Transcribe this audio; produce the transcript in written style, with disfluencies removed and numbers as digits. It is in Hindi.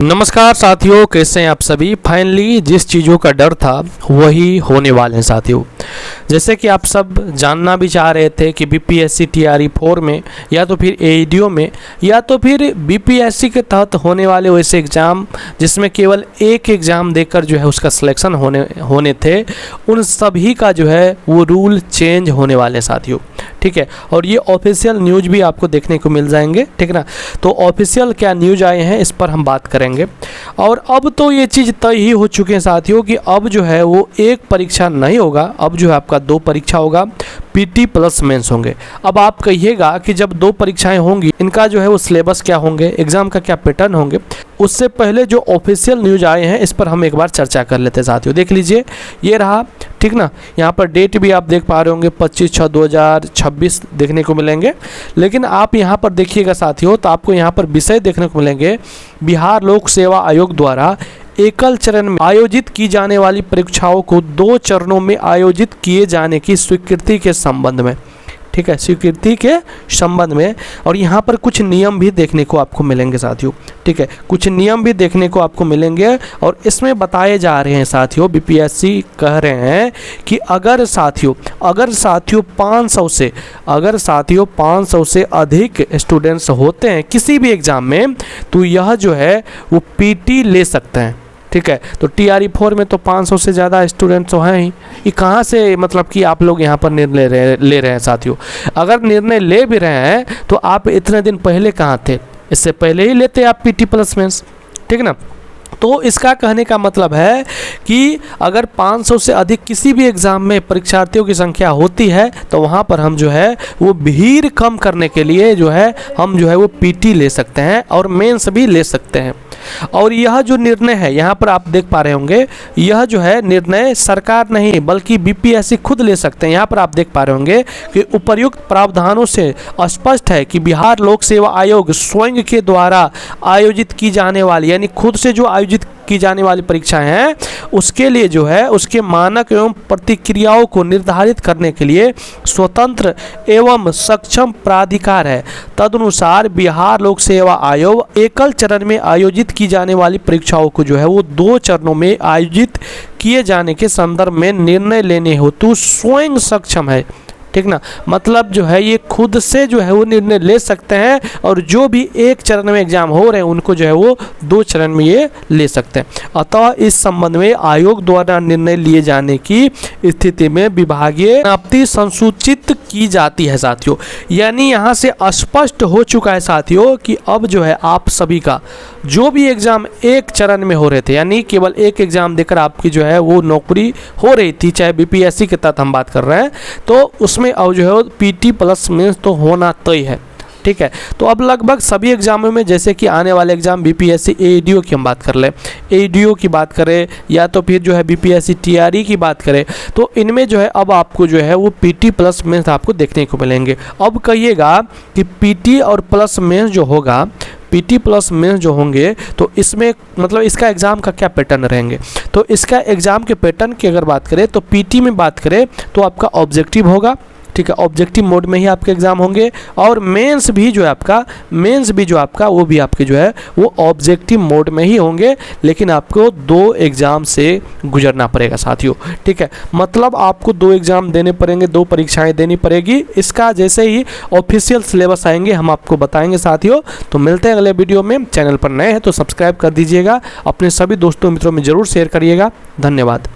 नमस्कार साथियों, कैसे हैं आप सभी। फाइनली जिस चीज़ों का डर था वही होने वाले हैं साथियों। जैसे कि आप सब जानना भी चाह रहे थे कि बीपीएससी टीआरई 4 में या तो फिर एईडीओ में या तो फिर बीपीएससी के तहत होने वाले वैसे एग्ज़ाम जिसमें केवल एक एग्ज़ाम देकर जो है उसका सिलेक्शन होने थे, उन सभी का जो है वो रूल चेंज होने वाले साथियों। ठीक है, और ये ऑफिशियल न्यूज़ भी आपको देखने को मिल जाएंगे। ठीक ना, तो ऑफिशियल क्या न्यूज़ आए हैं इस पर हम बात करेंगे। और अब तो ये चीज़ तय ही हो चुके हैं साथियों कि अब जो है वो एक परीक्षा नहीं होगा, अब जो है आपका 2 परीक्षा होगा, पीटी प्लस मेंस होंगे। अब आप कहिएगा कि जब 2 परीक्षाएं होंगी इनका जो है वो सिलेबस क्या होंगे, एग्जाम का क्या पैटर्न होंगे। उससे पहले जो ऑफिशियल न्यूज़ आए हैं इस पर हम एक बार चर्चा कर लेते हैं साथियों। देख लीजिए, ये रहा। ठीक ना, यहाँ पर डेट भी आप देख पा रहे होंगे 25/6/2026 देखने को मिलेंगे। लेकिन आप यहाँ पर देखिएगा साथियों तो आपको यहाँ पर विषय देखने को मिलेंगे, बिहार लोक सेवा आयोग द्वारा एकल चरण में आयोजित की जाने वाली परीक्षाओं को 2 चरणों में आयोजित किए जाने की स्वीकृति के संबंध में। ठीक है, स्वीकृति के संबंध में। और यहाँ पर कुछ नियम भी देखने को आपको मिलेंगे साथियों। ठीक है, कुछ नियम भी देखने को आपको मिलेंगे और इसमें बताए जा रहे हैं साथियों, बीपीएससी कह रहे हैं कि अगर साथियों 500 से अधिक स्टूडेंट्स होते हैं किसी भी एग्ज़ाम में तो यह जो है वो पीटी ले सकते हैं। ठीक है, तो टीआरई 4 में तो 500 से ज़्यादा स्टूडेंट्स तो हैं ही। ये कहाँ से मतलब कि आप लोग यहाँ पर निर्णय ले रहे हैं साथियों। अगर निर्णय ले भी रहे हैं तो आप इतने दिन पहले कहाँ थे, इससे पहले ही लेते आप पीटी प्लस मेंस। ठीक ना, तो इसका कहने का मतलब है कि अगर 500 से अधिक किसी भी एग्ज़ाम में परीक्षार्थियों की संख्या होती है तो वहाँ पर हम जो है वो भीड़ कम करने के लिए जो है हम जो है वो पीटी ले सकते हैं और मेंस भी ले सकते हैं। और यह जो निर्णय है यहाँ पर आप देख पा रहे होंगे, यह जो है निर्णय सरकार नहीं बल्कि बीपीएससी खुद ले सकते हैं। यहाँ पर आप देख पा रहे होंगे कि उपर्युक्त प्रावधानों से स्पष्ट है कि बिहार लोक सेवा आयोग स्वयं के द्वारा आयोजित की जाने वाली, यानी खुद से जो आयोजित की जाने वाली परीक्षाएं हैं उसके लिए जो है उसके मानक एवं प्रतिक्रियाओं को निर्धारित करने के लिए स्वतंत्र एवं सक्षम प्राधिकार है। तदनुसार बिहार लोक सेवा आयोग एकल चरण में आयोजित की जाने वाली परीक्षाओं को जो है वो 2 चरणों में आयोजित किए जाने के संदर्भ में निर्णय लेने हेतु स्वयं सक्षम है। ठीक ना, मतलब जो है ये खुद से जो है वो निर्णय ले सकते हैं और जो भी एक चरण में एग्जाम हो रहे हैं उनको जो है वो 2 चरण में ये ले सकते हैं। अतः इस संबंध में आयोग द्वारा निर्णय लिए जाने की स्थिति में विभागीय समाप्ति संसूचित की जाती है साथियों। यानी यहाँ से स्पष्ट हो चुका है साथियों कि अब जो है आप सभी का जो भी एग्जाम एक चरण में हो रहे थे, यानी केवल एक एग्जाम देकर आपकी जो है वो नौकरी हो रही थी, चाहे बीपीएससी के तहत हम बात कर रहे हैं, तो उसमें अब जो है पीटी प्लस मेंस तो होना तय है। ठीक है, तो अब लगभग सभी एग्जामों में जैसे कि आने वाले एग्जाम बीपीएससी एईडीओ की हम बात कर लें, एईडीओ की बात करें या तो फिर जो है बीपीएससी टीआरई की बात करें, तो इनमें जो है अब आपको जो है वो पीटी प्लस मेंस आपको देखने को मिलेंगे। अब कहिएगा कि पीटी और प्लस मेंस जो होगा, पीटी प्लस मेंस जो होंगे तो इसमें मतलब इसका एग्ज़ाम का क्या पैटर्न रहेंगे। तो इसका एग्ज़ाम के पैटर्न की अगर बात करें तो पीटी में बात करें तो आपका ऑब्जेक्टिव होगा। ठीक है, ऑब्जेक्टिव मोड में ही आपके एग्ज़ाम होंगे और मेंस भी जो है आपका वो भी आपके जो है वो ऑब्जेक्टिव मोड में ही होंगे, लेकिन आपको 2 एग्ज़ाम से गुजरना पड़ेगा साथियों। ठीक है, मतलब आपको 2 एग्ज़ाम देने पड़ेंगे, 2 परीक्षाएं देनी पड़ेगी। इसका जैसे ही ऑफिशियल सिलेबस आएंगे हम आपको बताएंगे साथियों। तो मिलते हैं अगले वीडियो में। चैनल पर नए हैं तो सब्सक्राइब कर दीजिएगा, अपने सभी दोस्तों मित्रों में ज़रूर शेयर करिएगा। धन्यवाद।